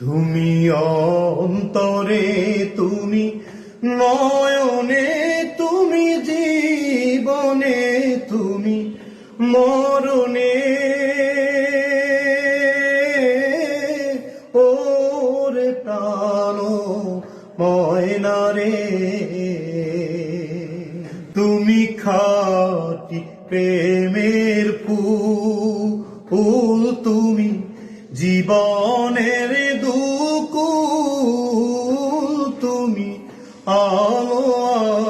তুমি অন্তরে, তুমি নয়নে, তুমি জীবনে, তুমি মরণে, ওরে প্রাণ ময়না রে। তুমি খাঁটি প্রেমের ফুল, তুমি জীবনের দুকুল, তুমি আলো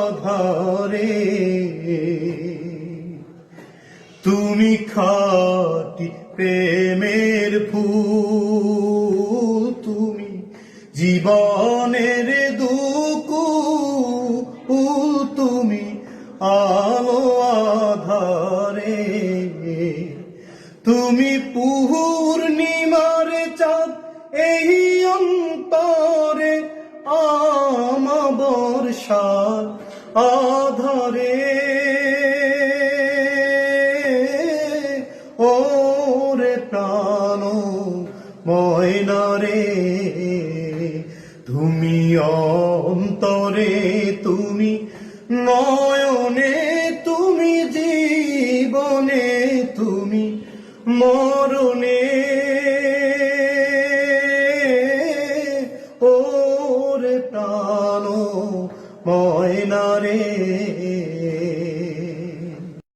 আধারে। তুমি খাঁটি প্রেমের ফুল, তুমি জীবনের দুকুল, তুমি আলো আধারে। তুমি পূর্ণিমার চাঁদ এই অন্তরে, আমাবর্ষার আধারে, ওরে প্রাণ ময়না রে। তুমি অন্তরে,